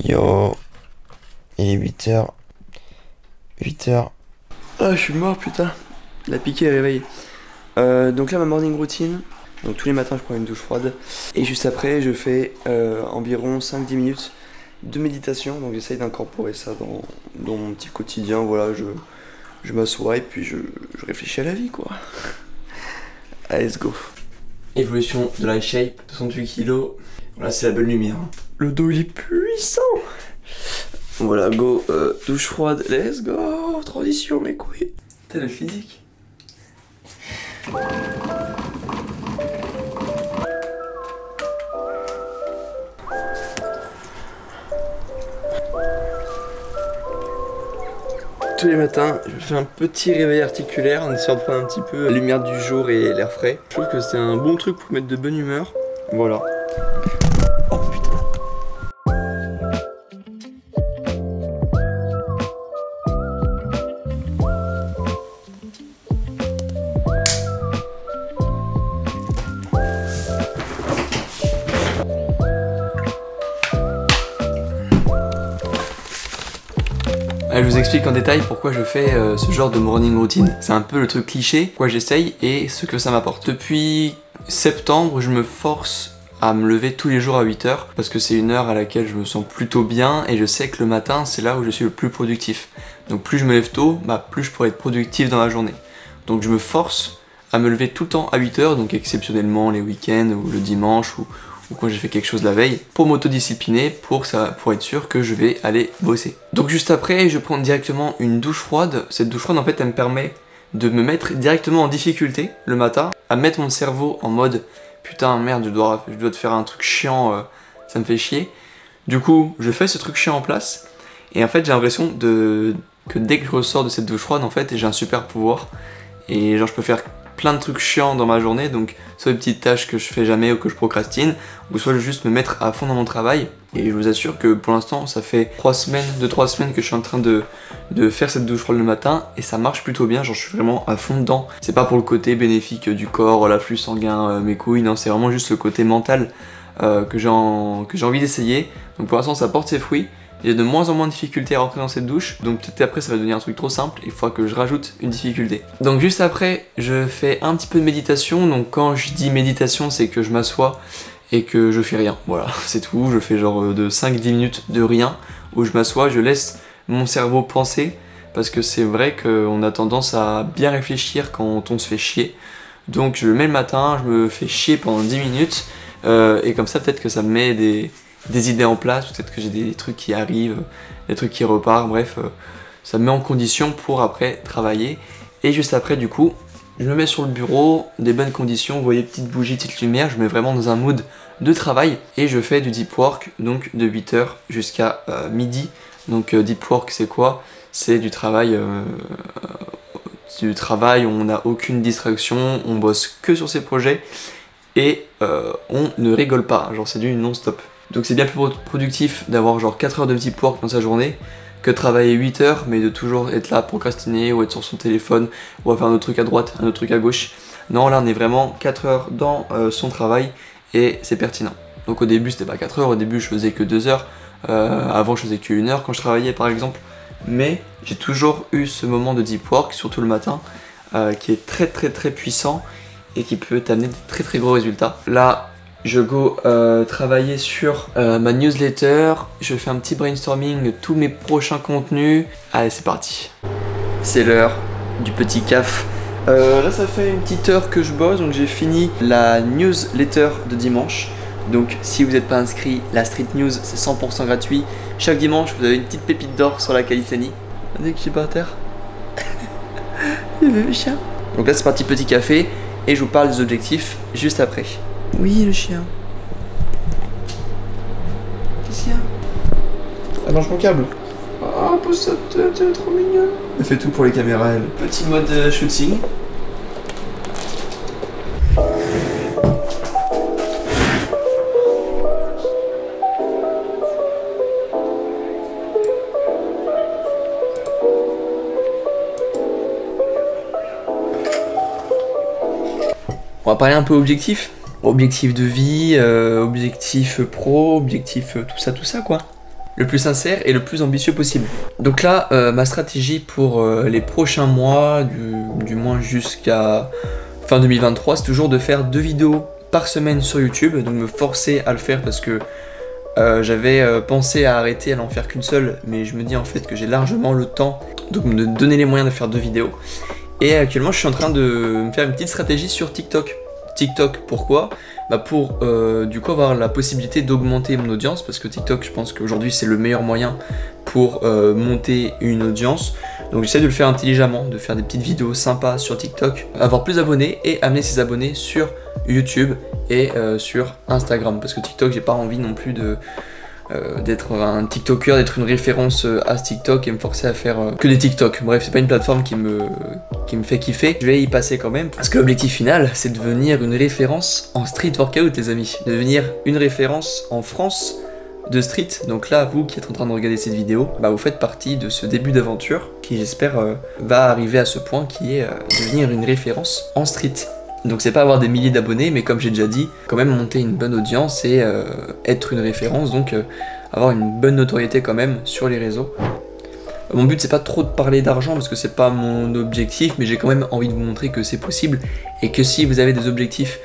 Yo, il est 8h. 8h. Ah, je suis mort, putain. La piquée est réveillée. Donc là, ma morning routine. Donc tous les matins, je prends une douche froide. Et juste après, je fais environ 5-10 minutes de méditation. Donc j'essaye d'incorporer ça dans mon petit quotidien. Voilà, je m'assois et puis je réfléchis à la vie, quoi. Allez, let's go. Évolution de la shape, 68 kg. Voilà, c'est la belle lumière. Le dos, il est puissant. Voilà, go, douche froide, let's go. Transition, mes couilles. T'as le physique. Tous les matins, je fais un petit réveil articulaire en essayant de prendre un petit peu la lumière du jour et l'air frais. Je trouve que c'est un bon truc pour mettre de bonne humeur. Voilà. Oh putain. Je vous explique en détail pourquoi je fais ce genre de morning routine. C'est un peu le truc cliché, quoi j'essaye et ce que ça m'apporte. Depuis septembre, je me force à me lever tous les jours à 8h parce que c'est une heure à laquelle je me sens plutôt bien et je sais que le matin, c'est là où je suis le plus productif. Donc plus je me lève tôt, plus je pourrai être productif dans la journée. Donc je me force à me lever tout le temps à 8h, donc exceptionnellement les week-ends ou le dimanche ou quand j'ai fait quelque chose la veille, pour m'autodiscipliner, pour être sûr que je vais aller bosser. Donc juste après, je prends directement une douche froide. Cette douche froide, en fait, elle me permet de me mettre directement en difficulté le matin, à mettre mon cerveau en mode « Putain, merde, je dois te faire un truc chiant, ça me fait chier ». Du coup, je fais ce truc chiant en place, et en fait, j'ai l'impression que dès que je ressors de cette douche froide, en fait, j'ai un super pouvoir, et genre, je peux faire plein de trucs chiants dans ma journée, donc soit des petites tâches que je fais jamais ou que je procrastine, ou soit juste me mettre à fond dans mon travail. Et je vous assure que pour l'instant ça fait 3 semaines que je suis en train de faire cette douche froide le matin et ça marche plutôt bien, genre je suis vraiment à fond dedans. C'est pas pour le côté bénéfique du corps, l'afflux sanguin, mes couilles, non, c'est vraiment juste le côté mental que j'ai envie d'essayer. Donc pour l'instant ça porte ses fruits. J'ai de moins en moins de difficultés à rentrer dans cette douche, donc peut-être après ça va devenir un truc trop simple, il faudra que je rajoute une difficulté. Donc juste après, je fais un petit peu de méditation, donc quand je dis méditation, c'est que je m'assois et que je fais rien, voilà, c'est tout, je fais genre de 5-10 minutes de rien, où je m'assois, je laisse mon cerveau penser, parce que c'est vrai qu'on a tendance à bien réfléchir quand on se fait chier. Donc je le mets le matin, je me fais chier pendant 10 minutes, et comme ça peut-être que ça me met des idées en place, peut-être que j'ai des trucs qui arrivent, des trucs qui repartent, bref, ça me met en condition pour après travailler. Et juste après du coup, je me mets sur le bureau, des bonnes conditions, vous voyez, petite bougie, petite lumière, je me mets vraiment dans un mood de travail et je fais du deep work, donc de 8h jusqu'à midi. Donc deep work c'est quoi? C'est du travail où on n'a aucune distraction, on bosse que sur ses projets et on ne rigole pas, genre c'est du non-stop. Donc c'est bien plus productif d'avoir genre 4 heures de deep work dans sa journée que de travailler 8 heures mais de toujours être là à procrastiner ou être sur son téléphone ou à faire un autre truc à droite, un autre truc à gauche. Non, là on est vraiment 4 heures dans son travail et c'est pertinent. Donc au début c'était pas 4 heures, au début je faisais que 2 heures, avant je faisais que 1 heure quand je travaillais par exemple. Mais j'ai toujours eu ce moment de deep work, surtout le matin, qui est très puissant et qui peut t'amener de très gros résultats. Là, je go travailler sur ma newsletter, je fais un petit brainstorming de tous mes prochains contenus. Allez, c'est parti. C'est l'heure du petit caf. Là, ça fait une petite heure que je bosse, donc j'ai fini la newsletter de dimanche. Donc, si vous n'êtes pas inscrit, la Street News, c'est 100% gratuit. Chaque dimanche, vous avez une petite pépite d'or sur la calisthénie. Regardez que je suis par terre. Il veut le chien. Donc là, c'est parti, petit café, et je vous parle des objectifs juste après. Oui, le chien. Qu'est-ce qu'il y a? Elle mange mon câble. Oh, poussette, t'es trop mignonne. Elle fait tout pour les caméras, elle. Petit mode shooting. On va parler un peu objectif. Objectif de vie, objectif pro, objectif tout ça quoi. le plus sincère et le plus ambitieux possible. Donc là, ma stratégie pour les prochains mois, du moins jusqu'à fin 2023, c'est toujours de faire 2 vidéos par semaine sur YouTube, donc me forcer à le faire parce que j'avais pensé à arrêter à n'en faire qu'une seule, mais je me dis en fait que j'ai largement le temps, donc me donner les moyens de faire 2 vidéos. Et actuellement je suis en train de me faire une petite stratégie sur TikTok. TikTok, pourquoi? Bah pour du coup avoir la possibilité d'augmenter mon audience, parce que TikTok je pense qu'aujourd'hui c'est le meilleur moyen pour monter une audience. Donc j'essaie de le faire intelligemment, de faire des petites vidéos sympas sur TikTok, avoir plus d'abonnés et amener ces abonnés sur YouTube et sur Instagram, parce que TikTok j'ai pas envie non plus d'être un TikToker, d'être une référence à ce TikTok et me forcer à faire que des TikTok. Bref, c'est pas une plateforme qui me fait kiffer. Je vais y passer quand même, parce que l'objectif final c'est de devenir une référence en street workout, les amis, de devenir une référence en France de street. Donc là, vous qui êtes en train de regarder cette vidéo, bah vous faites partie de ce début d'aventure qui j'espère va arriver à ce point qui est devenir une référence en street. Donc c'est pas avoir des milliers d'abonnés, mais comme j'ai déjà dit, quand même monter une bonne audience et être une référence, donc avoir une bonne notoriété quand même sur les réseaux. Mon but c'est pas trop de parler d'argent parce que c'est pas mon objectif, mais j'ai quand même envie de vous montrer que c'est possible et que si vous avez des objectifs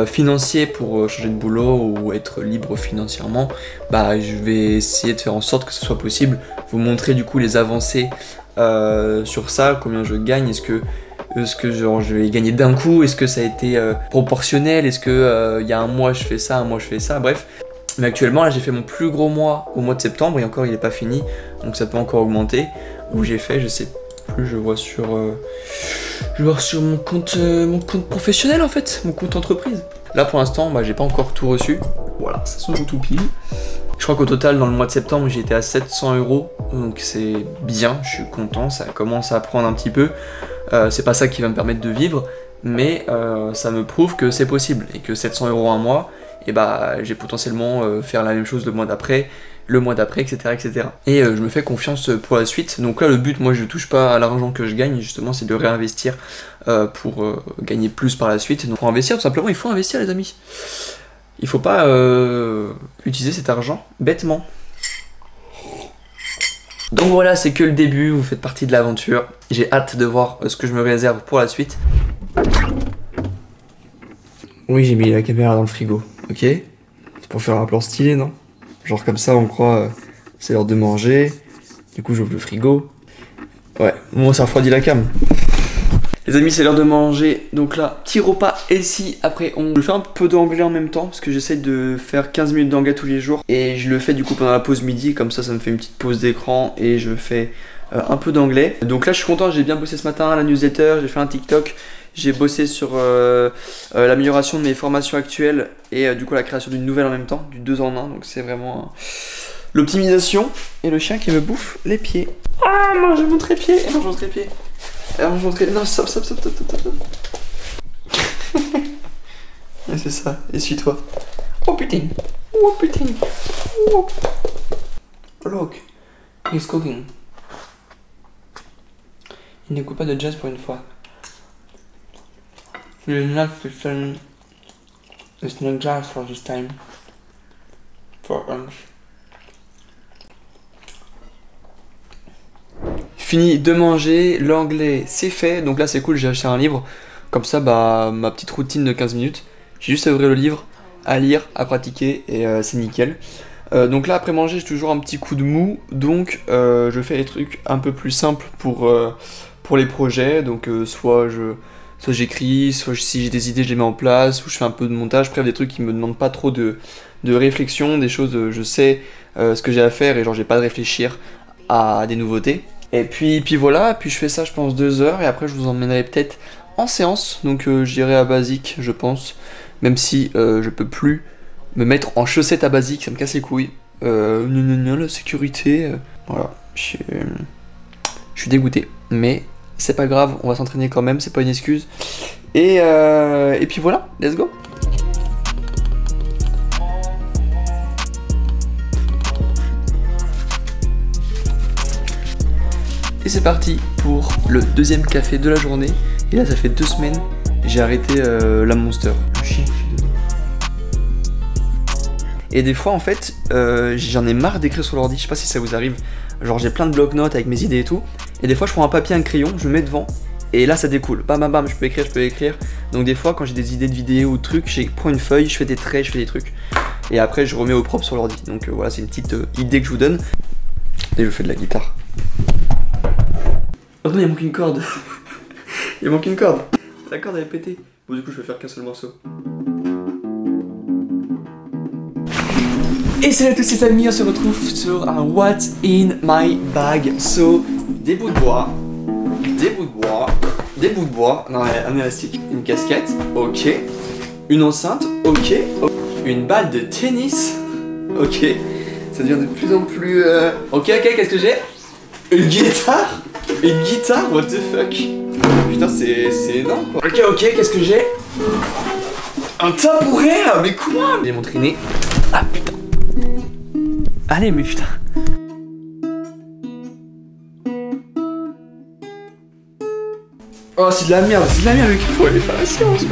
financiers pour changer de boulot ou être libre financièrement, bah je vais essayer de faire en sorte que ce soit possible, vous montrer du coup les avancées sur ça, combien je gagne, est-ce que genre, je vais gagner d'un coup, est-ce que ça a été proportionnel, est-ce que il y a un mois je fais ça, un mois je fais ça, bref. Mais actuellement là j'ai fait mon plus gros mois au mois de septembre et encore il n'est pas fini, donc ça peut encore augmenter. Où j'ai fait, je sais plus, je vois sur mon compte professionnel en fait, mon compte entreprise. Là pour l'instant bah, j'ai pas encore tout reçu, voilà ça se joue tout pile. Je crois qu'au total dans le mois de septembre j'ai été à 700 €, donc c'est bien, je suis content, ça commence à prendre un petit peu. C'est pas ça qui va me permettre de vivre, mais ça me prouve que c'est possible et que 700 € un mois, et bah j'ai potentiellement faire la même chose le mois d'après, etc., etc. Et je me fais confiance pour la suite. Donc là le but, moi je touche pas à l'argent que je gagne, justement c'est de réinvestir pour gagner plus par la suite. Donc pour investir tout simplement, il faut investir les amis. Il faut pas utiliser cet argent bêtement. Donc voilà, c'est que le début, vous faites partie de l'aventure. J'ai hâte de voir ce que je me réserve pour la suite. Oui, j'ai mis la caméra dans le frigo, ok? C'est pour faire un plan stylé, non? Genre comme ça, on croit c'est l'heure de manger. Du coup, j'ouvre le frigo. Ouais, bon, ça refroidit la cam. Les amis, c'est l'heure de manger. Donc là, petit repas healthy. Après, on fait un peu d'anglais en même temps parce que j'essaie de faire 15 minutes d'anglais tous les jours. Et je le fais du coup pendant la pause midi. Comme ça me fait une petite pause d'écran et je fais un peu d'anglais. Donc là, je suis content. J'ai bien bossé ce matin, la newsletter. J'ai fait un TikTok. J'ai bossé sur l'amélioration de mes formations actuelles et du coup la création d'une nouvelle en même temps, du 2 en 1. Donc c'est vraiment l'optimisation. Et le chien qui me bouffe les pieds. Ah, mange mon trépied. Mange mon trépied. Alors je montrer. Non, stop. C'est ça, essuie-toi. Oh putain. Oh putain. Oh. Look, he's cooking. Il n'écoute pas de jazz pour une fois. Il is not listen. It's not jazz for this time. For us. Fini de manger, l'anglais c'est fait, donc là c'est cool, j'ai acheté un livre, comme ça bah ma petite routine de 15 minutes, j'ai juste à ouvrir le livre, à lire, à pratiquer et c'est nickel. Donc là après manger j'ai toujours un petit coup de mou, donc je fais les trucs un peu plus simples pour les projets, donc soit j'écris, soit si j'ai des idées je les mets en place, ou je fais un peu de montage, bref des trucs qui me demandent pas trop de réflexion, des choses je sais ce que j'ai à faire et genre j'ai pas de réfléchir à des nouveautés. Et puis voilà, puis je fais ça je pense 2 heures et après je vous emmènerai peut-être en séance, donc j'irai à Basique je pense, même si je peux plus me mettre en chaussettes à Basique, ça me casse les couilles, la sécurité, voilà, je suis dégoûté, mais c'est pas grave, on va s'entraîner quand même, c'est pas une excuse, et puis voilà, let's go. Et c'est parti pour le deuxième café de la journée. Et là ça fait 2 semaines, j'ai arrêté la Monster. Le chien fait dedans. Et des fois en fait j'en ai marre d'écrire sur l'ordi, je sais pas si ça vous arrive. Genre j'ai plein de bloc-notes avec mes idées et tout. Et des fois je prends un papier, un crayon, je me mets devant. Et là ça découle, bam bam bam, je peux écrire. Donc des fois quand j'ai des idées de vidéos ou de trucs, je prends une feuille, je fais des traits, je fais des trucs. Et après je remets au propre sur l'ordi. Donc voilà, c'est une petite idée que je vous donne. Et je fais de la guitare. Oh non, il manque une corde. Il manque une corde. La corde elle est pétée. Bon du coup je vais faire qu'un seul morceau. Et salut à tous les amis, on se retrouve sur un What's in my bag. So, des bouts de bois, non, un élastique, une casquette, ok, une enceinte, ok, une balle de tennis, ok, ça devient de plus en plus... Ok, qu'est-ce que j'ai? Une guitare, what the fuck? Putain, c'est énorme quoi. Ok, qu'est-ce que j'ai? Un tabouret, mais quoi? J'ai mon triné. Ah putain. Allez, mais putain. Oh, c'est de la merde, mec. Faut aller faire la science,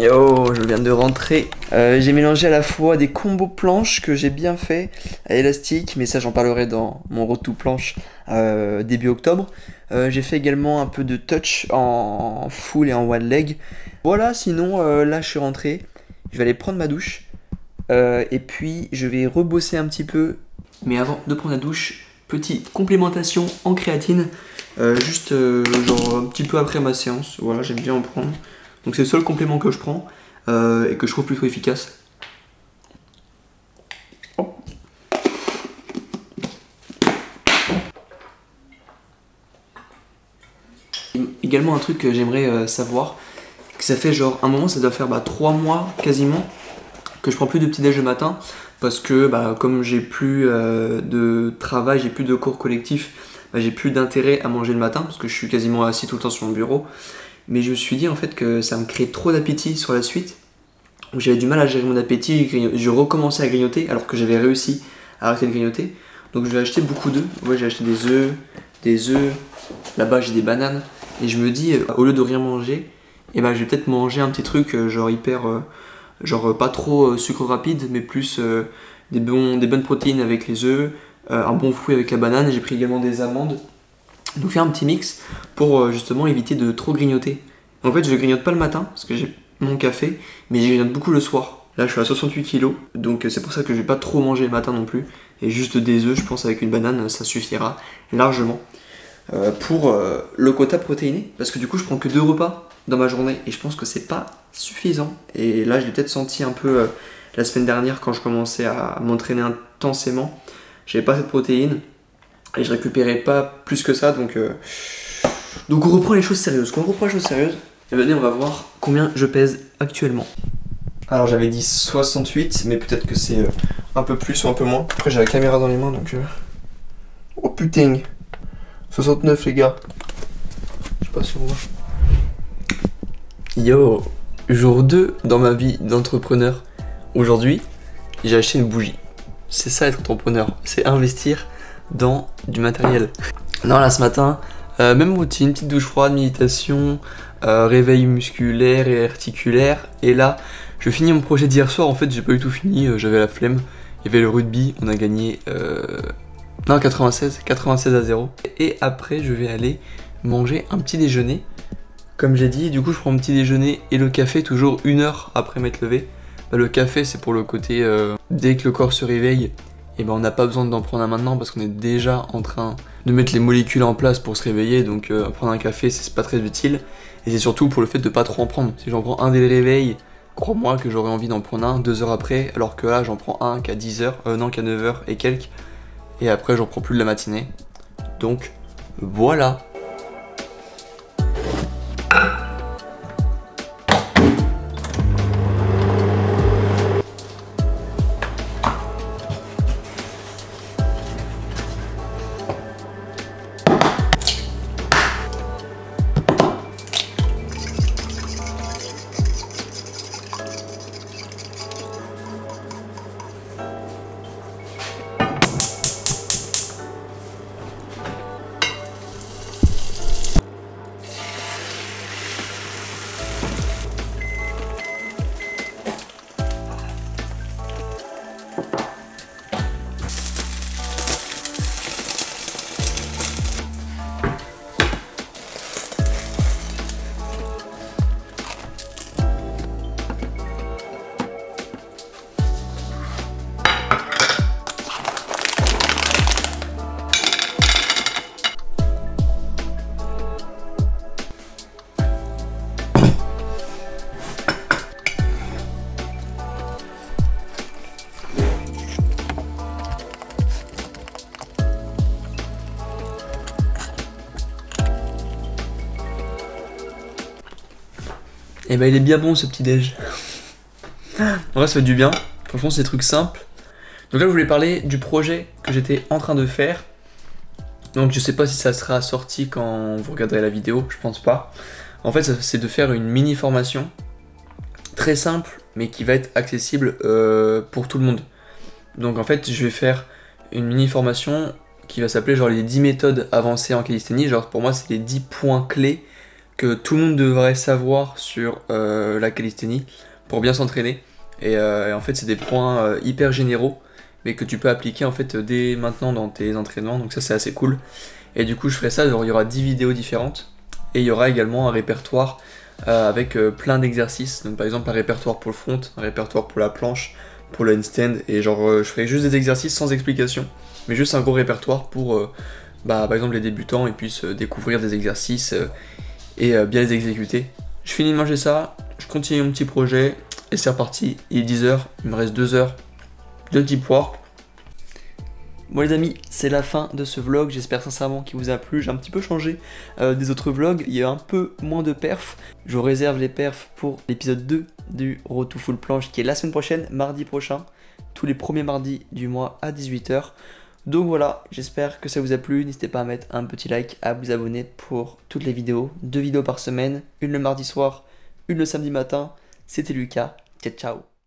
Yo, je viens de rentrer. J'ai mélangé à la fois des combos planches que j'ai bien fait à élastique, mais ça j'en parlerai dans mon retour planche début octobre. J'ai fait également un peu de touch en full et en one leg. Voilà, sinon là je suis rentré. Je vais aller prendre ma douche. Et puis je vais rebosser un petit peu. Mais avant de prendre la douche, petite complémentation en créatine. Juste genre un petit peu après ma séance. Voilà, j'aime bien en prendre. Donc c'est le seul complément que je prends et que je trouve plutôt efficace. Oh. Également un truc que j'aimerais savoir, que ça fait genre un moment, ça doit faire 3 mois quasiment, que je prends plus de petit déj le matin, parce que comme j'ai plus de travail, j'ai plus de cours collectifs, j'ai plus d'intérêt à manger le matin, parce que je suis quasiment assis tout le temps sur mon bureau. Mais je me suis dit en fait que ça me crée trop d'appétit sur la suite. J'avais du mal à gérer mon appétit, je recommençais à grignoter alors que j'avais réussi à arrêter de grignoter. Donc je vais acheter beaucoup d'œufs. Ouais, j'ai acheté des œufs, là-bas j'ai des bananes. Et je me dis, au lieu de rien manger, je vais peut-être manger un petit truc genre hyper, genre pas trop sucre rapide, mais plus des bonnes protéines avec les œufs, un bon fruit avec la banane. J'ai pris également des amandes. Donc faire un petit mix pour justement éviter de trop grignoter. En fait je grignote pas le matin parce que j'ai mon café, mais je grignote beaucoup le soir. Là je suis à 68 kg, donc c'est pour ça que je vais pas trop manger le matin non plus. Et juste des œufs, je pense avec une banane, ça suffira largement pour le quota protéiné. Parce que du coup je prends que 2 repas dans ma journée et je pense que c'est pas suffisant. Et là je l'ai peut-être senti un peu la semaine dernière quand je commençais à m'entraîner intensément. J'avais pas cette protéine. Et je récupérais pas plus que ça, donc on reprend les choses sérieuses. Et venez, on va voir combien je pèse actuellement. Alors j'avais dit 68, mais peut-être que c'est un peu plus ou un peu moins. Après j'ai la caméra dans les mains, donc... Oh putain, 69 les gars. Je sais pas si on voit. Yo, jour 2 dans ma vie d'entrepreneur. Aujourd'hui, j'ai acheté une bougie. C'est ça être entrepreneur, c'est investir dans du matériel. Non, là ce matin, même routine, petite douche froide, méditation, réveil musculaire et articulaire. Et là, je finis mon projet d'hier soir. En fait, j'ai pas du tout fini, j'avais la flemme. Il y avait le rugby, on a gagné Non, 96 à 0. Et après, je vais aller manger un petit déjeuner. Comme j'ai dit, du coup, je prends mon petit déjeuner et le café toujours 1 heure après m'être levé. Bah, le café, c'est pour le côté, dès que le corps se réveille, et ben on n'a pas besoin d'en prendre un maintenant parce qu'on est déjà en train de mettre les molécules en place pour se réveiller. Donc prendre un café, c'est pas très utile. Et c'est surtout pour le fait de pas trop en prendre. Si j'en prends un dès le réveil, crois-moi que j'aurais envie d'en prendre un 2 heures après, alors que là, j'en prends un qu'à 10h, non, qu'à 9h et quelques. Et après, j'en prends plus de la matinée. Donc, voilà. Et bah il est bien bon ce petit déj. En vrai ça fait du bien. Franchement c'est des trucs simples. Donc là je voulais parler du projet que j'étais en train de faire. Donc je sais pas si ça sera sorti quand vous regarderez la vidéo, je pense pas. En fait c'est de faire une mini formation très simple mais qui va être accessible pour tout le monde. Donc en fait je vais faire une mini formation qui va s'appeler genre les 10 méthodes avancées en calisthénie. Genre pour moi c'est les 10 points clés que tout le monde devrait savoir sur la calisthénie pour bien s'entraîner. Et en fait c'est des points hyper généraux mais que tu peux appliquer en fait dès maintenant dans tes entraînements, donc ça c'est assez cool. Et du coup je ferai ça, genre, il y aura 10 vidéos différentes et il y aura également un répertoire avec plein d'exercices. Donc par exemple un répertoire pour le front, un répertoire pour la planche, pour le handstand, et genre je ferai juste des exercices sans explication mais juste un gros répertoire pour par exemple les débutants ils puissent découvrir des exercices et bien les exécuter. Je finis de manger ça, je continue mon petit projet et c'est reparti. Il est 10h, il me reste 2 heures de deep work. Bon les amis, c'est la fin de ce vlog, j'espère sincèrement qu'il vous a plu. J'ai un petit peu changé des autres vlogs, il y a un peu moins de perfs. Je vous réserve les perfs pour l'épisode 2 du Road to Full Planche qui est la semaine prochaine, mardi prochain, tous les premiers mardis du mois à 18h. Donc voilà, j'espère que ça vous a plu, n'hésitez pas à mettre un petit like, à vous abonner pour toutes les vidéos, 2 vidéos par semaine, une le mardi soir, une le samedi matin. C'était Lucas, ciao ciao.